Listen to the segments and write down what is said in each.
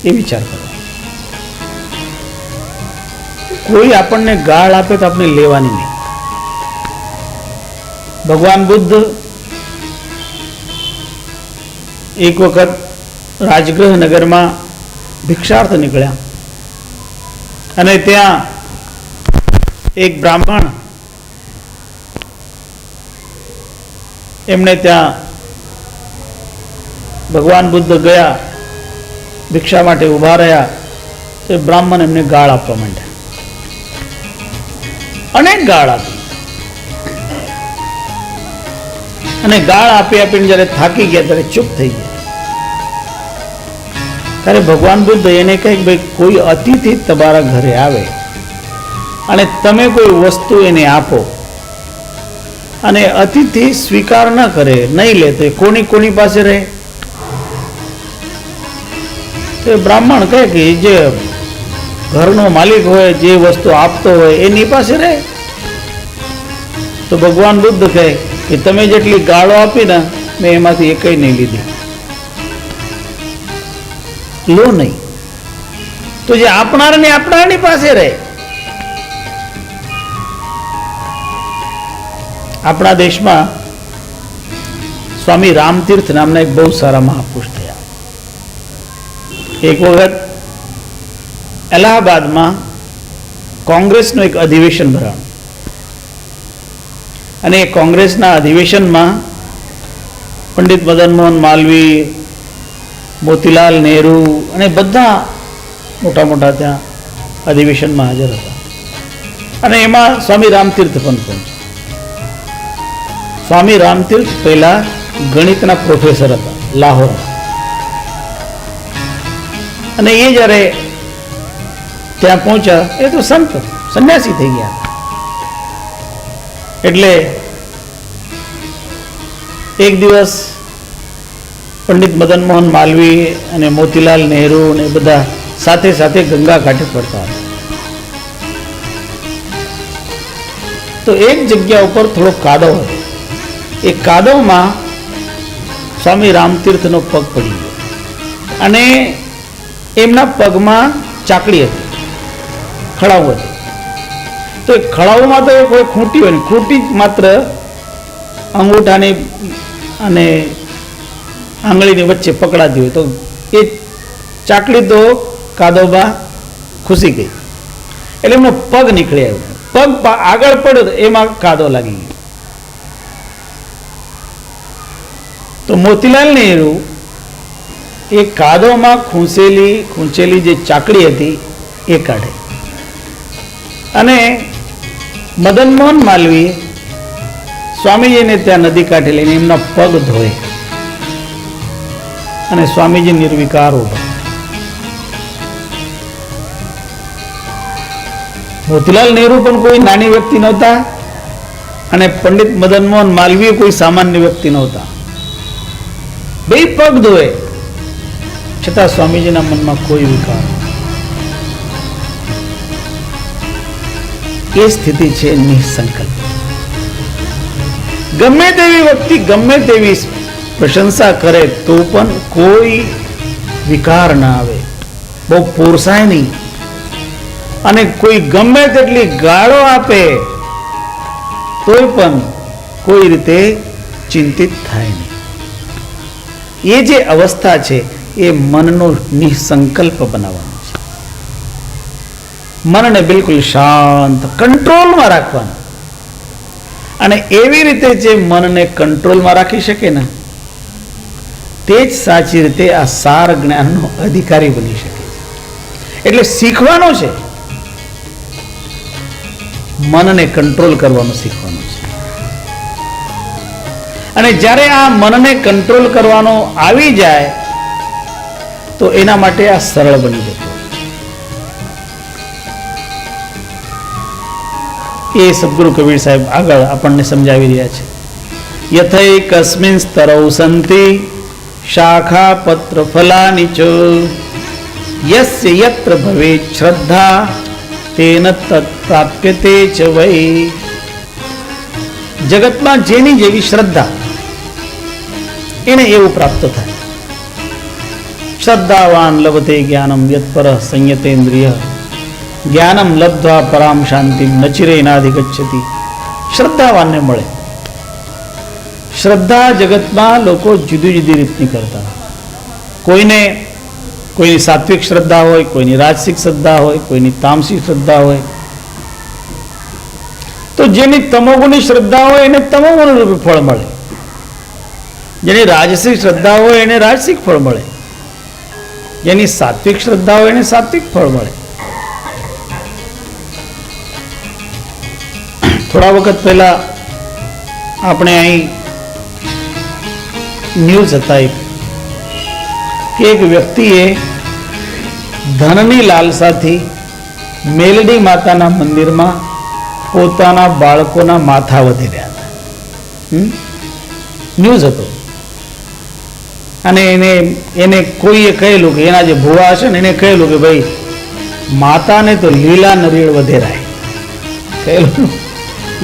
એ વિચાર કરો. કોઈ આપણને ગાળ આપે તો આપણે લેવાની નહીં. ભગવાન બુદ્ધ એક વખત રાજગૃહ નગરમાં ભિક્ષાર્થ નીકળ્યા અને ત્યાં એક બ્રાહ્મણ એમને ત્યાં ભગવાન બુદ્ધ ગયા, ભિક્ષા માટે ઊભા રહ્યા, તો એ બ્રાહ્મણ એમને ગાળ આપવા માંડ્યા. અનેક ગાળ આપી અને ગાળ આપી આપીને જ્યારે થાકી ગયા ત્યારે ચૂપ થઈ ગયા. ત્યારે ભગવાન બુદ્ધ એને કહે કે ભાઈ કોઈ અતિથિ તમારા ઘરે આવે અને તમે કોઈ વસ્તુ એને આપો અને અતિથિ સ્વીકાર ન કરે, નહીં લે, તો એ કોની પાસે રહે? તો એ બ્રાહ્મણ કહે કે જે ઘરનો માલિક હોય, જે વસ્તુ આપતો હોય એની પાસે રહે. તો ભગવાન બુદ્ધ કહે કે તમે જેટલી ગાળો આપી ને મેં એમાંથી એકય નહીં લીધી, લો નહીં. તો જે આપનારની આપનારની પાસે રહે. આપણા દેશમાં સ્વામી રામતીર્થ નામના એક બહુ સારા મહાપુરુષ થયા. એક વખત અલ્હાબાદમાં કોંગ્રેસનું એક અધિવેશન ભરાણું અને એ કોંગ્રેસના અધિવેશનમાં પંડિત મદન મોહન માલવી, મોતીલાલ નહેરુ અને બધા મોટા મોટા ત્યાં અધિવેશનમાં હાજર હતા અને એમાં સ્વામી રામતીર્થ પણ પહોંચ્યા. સ્વામી રામતીર્થ પહેલા ગણિતના પ્રોફેસર હતા લાહોર, અને એ જ્યારે ત્યાં પહોંચ્યા એ તો સંત સંન્યાસી થઈ ગયા હતા. એટલે એક દિવસ પંડિત મદન મોહન માલવી અને મોતીલાલ નહેરુ ને બધા સાથે સાથે ગંગા ઘાટે ફરતા હતા. તો એક જગ્યા ઉપર થોડો કાદવ હતો. એ કાદવમાં સ્વામી રામતીર્થનો પગ પડી ગયો અને એમના પગમાં ચાકડી હતી, ખડાવ હતી. તો એ ખડાવમાં તો કોઈ ખૂંટી હોય ને, ખૂંટી માત્ર અંગૂઠાની અને આંગળીની વચ્ચે પકડાતી હોય, તો એ ચાકડી તો કાદવમાં ખુસી ગઈ એટલે એમનો પગ નીકળી આવ્યો. પગ આગળ પડ્યો તો એમાં કાદવ લાગી ગયો. તો મોતીલાલ નહેરુ એ કાદવમાં ખૂંચેલી જે ચાકડી હતી એ કાઢે અને મદન મોહન માલવી સ્વામીજીને ત્યાં નદી કાંઠે લઈને એમના પગ ધોય અને સ્વામીજી નિર્વિકાર ઉભા. મોતીલાલ નહેરુ પણ કોઈ નાની વ્યક્તિ નહોતા અને પંડિત મદન મોહન માલવી કોઈ સામાન્ય વ્યક્તિ નહોતા. બે પગ ધોએ છતાં સ્વામીજીના મનમાં કોઈ વિકાર. એ સ્થિતિ છે નિસંકલ્પ. ગમે તેવી વ્યક્તિ ગમે તેવી પ્રશંસા કરે તો પણ કોઈ વિકાર ના આવે, બહુ પોરસાય નહીં, અને કોઈ ગમે તેટલી ગાળો આપે તોય પણ કોઈ રીતે ચિંતિત થાય નહીં. એ જે અવસ્થા છે એ મનનો નિસંકલ્પ બનાવવાનો છે. મનને બિલકુલ શાંત કંટ્રોલમાં રાખવાનું, અને એવી રીતે જે મનને કંટ્રોલમાં રાખી શકે ને તે જ સાચી રીતે આ સાર જ્ઞાનનો અધિકારી બની શકે છે. એટલે શીખવાનું છે, મનને કંટ્રોલ કરવાનું શીખવાનું છે. અને જ્યારે આ મનને કંટ્રોલ કરવાનો આવી જાય તો એના માટે આ સરળ બની જતું. એ સદગુરુ કબીર સાહેબ આગળ આપણને સમજાવી રહ્યા છે. યથૈ કસ્મિન સ્તરૌ સંતિ શાખા પત્ર ફલાનિ ચ યસ્ય યત્ર ભવેત શ્રદ્ધા તેન તત્ પ્રાપ્યતે ચ વૈ. જગતમાં જેની જેવી શ્રદ્ધા એને એવું પ્રાપ્ત થાય. શ્રદ્ધાવાન લભતે જ્ઞાનમ યત્પર સંયતેન્દ્રિય જ્ઞાનમ લબ્ધ્વા પરામ શાંતિમ નચિરેનાધિગચ્છતિ. શ્રદ્ધાવાનને મળે. શ્રદ્ધા જગતમાં લોકો જુદી જુદી રીતની કરતા. કોઈની સાત્વિક શ્રદ્ધા હોય, કોઈની રાજસિક શ્રદ્ધા હોય, કોઈની તામસિક શ્રદ્ધા હોય. તો જેની તમોગુણી શ્રદ્ધા હોય એને તમોગુણ રૂપે ફળ મળે, જેની રાજસિક શ્રદ્ધા હોય એને રાજસિક ફળ મળે, જેની સાત્વિક શ્રદ્ધા હોય એને સાત્વિક ફળ મળે. થોડા વખત પહેલા આપણે અહીં ન્યૂઝ હતા કે એક વ્યક્તિએ ધનની લાલસાથી મેલડી માતાના મંદિરમાં પોતાના બાળકોના માથા વધેર્યા હતા. ન્યૂઝ હતો. અને એને કોઈએ કહેલું કે એના જે ભુવા હશે ને એને કહેલું કે ભાઈ માતાને તો લીલા નરિયેળ વધેરાય. કહેલું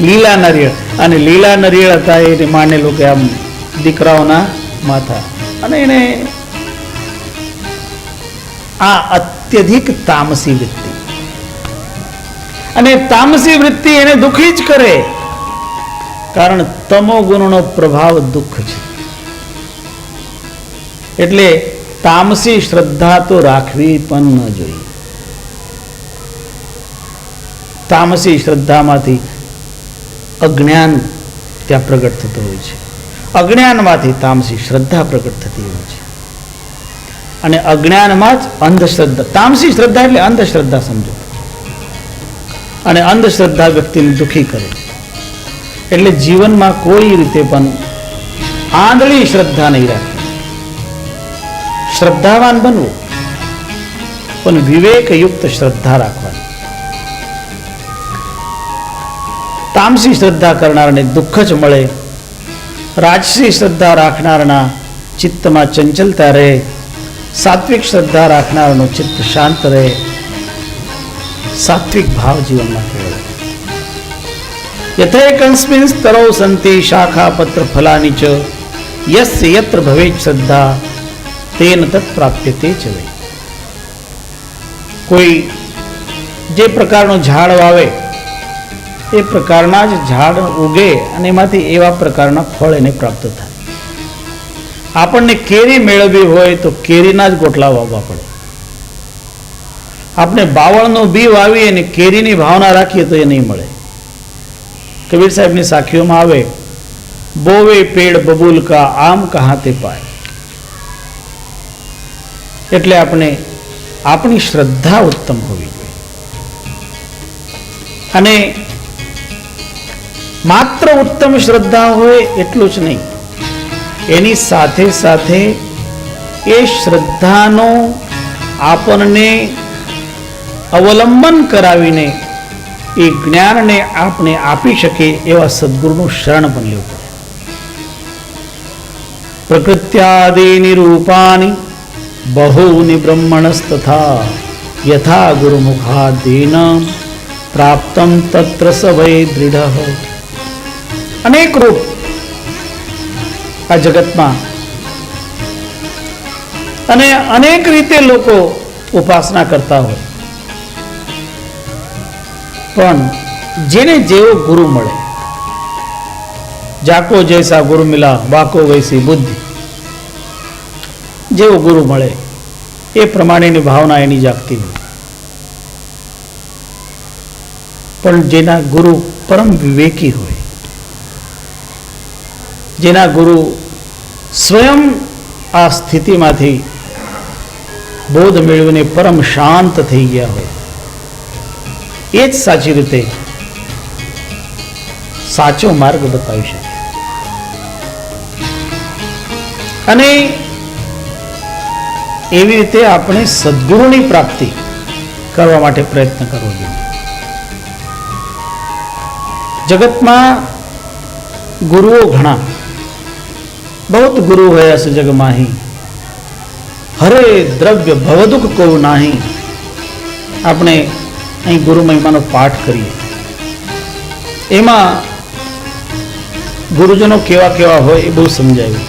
લીલા નરિયેળ. અને લીલા નરિયેળ હતા એને માનેલું કે આમ દીકરાઓના માથા. અને એને આ અત્યધિક તામસી વૃત્તિ, અને તામસી વૃત્તિ એને દુઃખી જ કરે, કારણ તમો ગુણનો પ્રભાવ દુઃખ છે. એટલે તામસી શ્રદ્ધા તો રાખવી પણ ન જોઈએ. તામસી શ્રદ્ધામાંથી અજ્ઞાન ત્યાં પ્રગટ થતું હોય છે, અજ્ઞાનમાંથી તામસી શ્રદ્ધા પ્રગટ થતી હોય છે. અને અજ્ઞાનમાં જ અંધશ્રદ્ધા, તામસી શ્રદ્ધા એટલે અંધશ્રદ્ધા સમજો. અને અંધશ્રદ્ધા વ્યક્તિને દુઃખી કરે. એટલે જીવનમાં કોઈ રીતે પણ આંધળી શ્રદ્ધા નહીં રાખવી. શ્રદ્ધાવાન બનવું, પણ વિવેકયુક્ત શ્રદ્ધા રાખવાની. તામસી શ્રદ્ધા કરનારને દુઃખ જ મળે. રાજસી શ્રદ્ધા રાખનારના ચિત્તમાં ચંચલતા રહે. સાત્વિક શ્રદ્ધા રાખનારનું ચિત્ત શાંત રહે. સાત્વિક ભાવ જીવનમાં કેળવે. યથેકસ્મિન સ્તરૌ સંતિ શાખા પત્ર ફલાની ચ યસ્ય યત્ર ભવેત શ્રદ્ધા તેન તત્ પ્રાપ્યતે ચ વૈ. કોઈ જે પ્રકારનું ઝાડ વાવે એ પ્રકારના જ ઝાડ ઉગે અને એમાંથી એવા પ્રકારના ફળ એને પ્રાપ્ત થાય. આપણને કેરી મેળવવી હોય તો કેરીના જ ગોટલા વાવવા પડે. આપણે બાવળનું બી વાવીએ અને કેરીની ભાવના રાખીએ તો એ નહીં મળે. કબીર સાહેબની સાખીઓમાં આવે, બોવે પેડ બબૂલ કા આમ કહાં તે પાય. એટલે આપણે આપણી શ્રદ્ધા ઉત્તમ હોવી જોઈએ. અને માત્ર ઉત્તમ શ્રદ્ધા હોય એટલું જ નહીં, એની સાથે સાથે એ શ્રદ્ધાનો આપણને અવલંબન કરાવીને એ જ્ઞાનને આપણે આપી શકીએ એવા સદગુરુનું શરણ પણ લેવું પડે. પ્રકૃત્યાદિની રૂપાની બહૂની બ્રહ્મણસ્તથા યથા ગુરુમુખાદીન પ્રાપ્તમ તત્ર સવૈ દૃઢ. અનેક રૂપ આ જગતમાં અને અનેક રીતે લોકો ઉપાસના કરતા હોય, પણ જેને જેવો ગુરુ મળે, જાકો જૈસા ગુરુ મિલા વાકો વૈસી બુદ્ધિ, જેવો ગુરુ મળે એ પ્રમાણેની ભાવના એની જાગતી હોય. પણ જેના ગુરુ પરમ વિવેકી હોય, જેના ગુરુ સ્વયં આ સ્થિતિમાંથી બોધ મેળવીને પરમ શાંત થઈ ગયા હોય, એ જ સાચી રીતે સાચો માર્ગ બતાવી શકે. અને એવી રીતે આપણે સદગુરુની પ્રાપ્તિ કરવા માટે પ્રયત્ન કરવો જોઈએ. જગતમાં ગુરુઓ ઘણા, बहुत गुरु है अस जग माही, हरे द्रव्य भवदुख को नाही. આપણે અહીં ગુરુ મહિમાનો પાઠ કરીએ, એમાં ગુરુજનો કેવા કેવા હોય એ બહુ સમજાયું.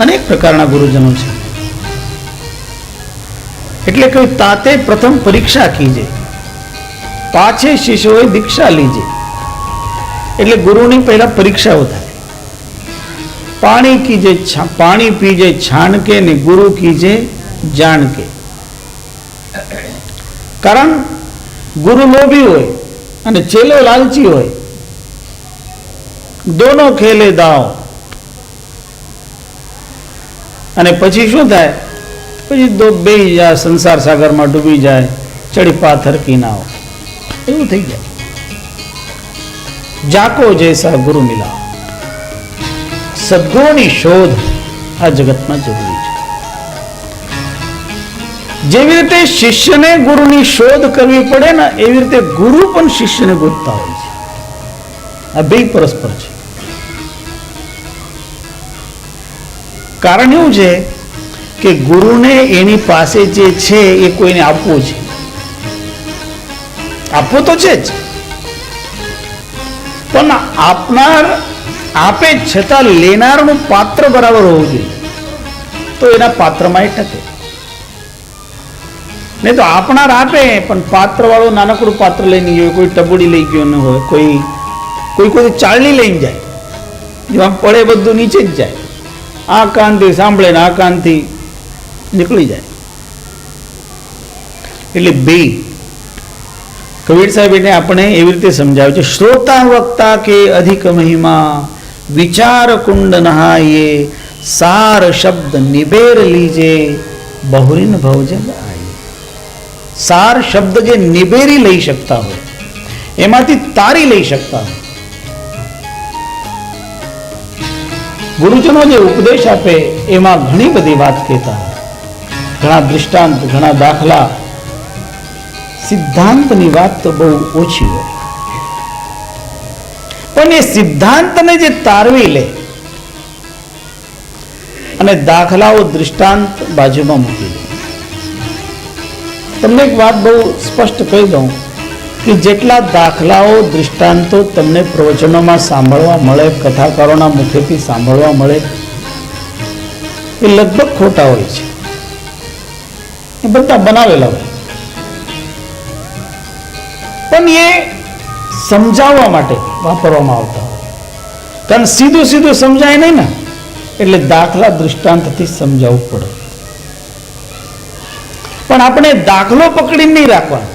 અનેક પ્રકારના ગુરુજનો છે. એટલે કે તાતે પ્રથમ પરીક્ષા કીજે, પાછે શિષ્યોએ દીક્ષા લીજે. એટલે ગુરુની પહેલા પરીક્ષાઓ થાય. પાણી પીજે છાણકે ને ગુરુ કીજે જાણકે. કારણ ગુરુ લોભી હોય અને ચેલો લાલચી હોય. દોનો ખેલે દાવ. અને પછી શું થાય? પછી બે જાય, સંસાર સાગરમાં ડૂબી જાય, ચડી પાથર કિનાવ, એવું થઈ જાય. જાકો જૈસા ગુરુ મિલા. સદગુરુની શોધ આ જગતમાં જરૂરી છે. જેવી રીતે શિષ્યને ગુરુની શોધ કરવી પડે ને, એવી રીતે ગુરુ પણ શિષ્યને ગોતતા હોય છે. આ બે પરસ્પર છે. કારણ એવું છે કે ગુરુને એની પાસે જે છે એ કોઈને આપવું છે. આપવું તો છે જ, પણ આપનાર આપે છતાં લેનારનું પાત્ર બરાબર હોવું જોઈએ, તો એના પાત્રમાં એ ટકે. નહીં તો આપનાર આપે પણ પાત્ર વાળો નાનકડું પાત્ર લઈને ગયો, કોઈ ટબુડી લઈ ગયો ન હોય, કોઈ ચાળણી લઈને જાય, જેમાં પડે બધું નીચે જ જાય. આ કાનથી સાંભળે ને આ કાનથી નીકળી જાય. એટલે બે કબીર સાહેબ એને આપણે એવી રીતે સમજાવે છે. શ્રોતા વક્તા કે અધિક મહિમા, વિચાર કુંડ નહાયે, સાર શબ્દ નિબેર લીજે, બહુરીન ભવજન આયે. સાર શબ્દ જે નિબેરી લઈ શકતા હોય, એમાંથી તારી લઈ શકતા હોય. ગુરુજનો જે ઉપદેશ આપે એમાં ઘણી બધી વાત કહેતા હોય, ઘણા દૃષ્ટાંત, ઘણા દાખલા. સિદ્ધાંતની વાત તો બહુ ઓછી હોય, પણ એ સિદ્ધાંતને જે તારવી લે અને દાખલાઓ દૃષ્ટાંત બાજુમાં મૂકી દે. તમને એક વાત બહુ સ્પષ્ટ કહી દઉં કે જેટલા દાખલાઓ દૃષ્ટાંતો તમને પ્રવચનોમાં સાંભળવા મળે, કથાકારોના મુખેથી સાંભળવા મળે, એ લગભગ ખોટા હોય છે. એ બધા બનાવેલા હોય, પણ એ સમજાવવા માટે વાપરવામાં આવતા હોય. કારણ સીધું સીધું સમજાય નહીં ને, એટલે દાખલા દૃષ્ટાંતથી સમજાવવું પડે. પણ આપણે દાખલો પકડીને નહીં રાખવાનો,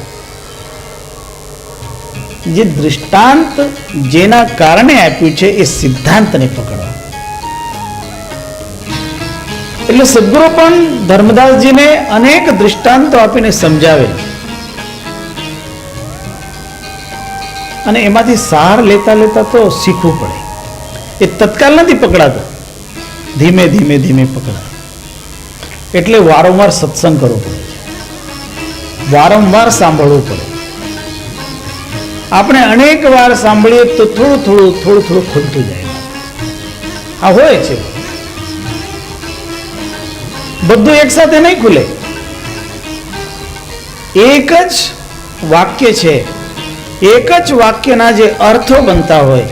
જે દૃષ્ટાંત જેના કારણે આપ્યું છે એ સિદ્ધાંતને પકડવા. એટલે સદગુરુ પણ ધર્મદાસજીને અનેક દૃષ્ટાંતો આપીને સમજાવે, અને એમાંથી સાર લેતા લેતા તો શીખવું પડે. એ તત્કાલ નથી પકડાતો, ધીમે ધીમે ધીમે પકડાય. એટલે વારંવાર સત્સંગ કરવો પડે છે, વારંવાર સાંભળવું પડે. આપણે અનેક વાર સાંભળીએ તો થોડું થોડું ખુલતું જાય. આ હોય છે, બધું એક સાથે નહીં ખુલે. એક જ વાક્ય છે, એક જ વાક્યના જે અર્થો બનતા હોય,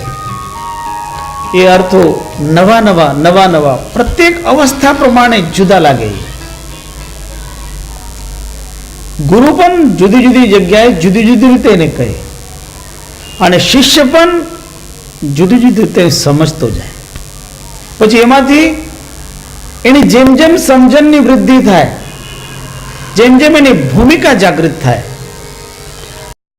એ અર્થો નવા પ્રત્યેક અવસ્થા પ્રમાણે જુદા લાગે. ગુરુ પણ જુદી જુદી જગ્યાએ જુદી જુદી રીતે એને કહે, અને શિષ્ય પણ જુદી જુદી રીતે સમજતો જાય. પછી એમાંથી એની જેમ જેમ સમજણની વૃદ્ધિ થાય, જેમ જેમ એની ભૂમિકા જાગૃત થાય,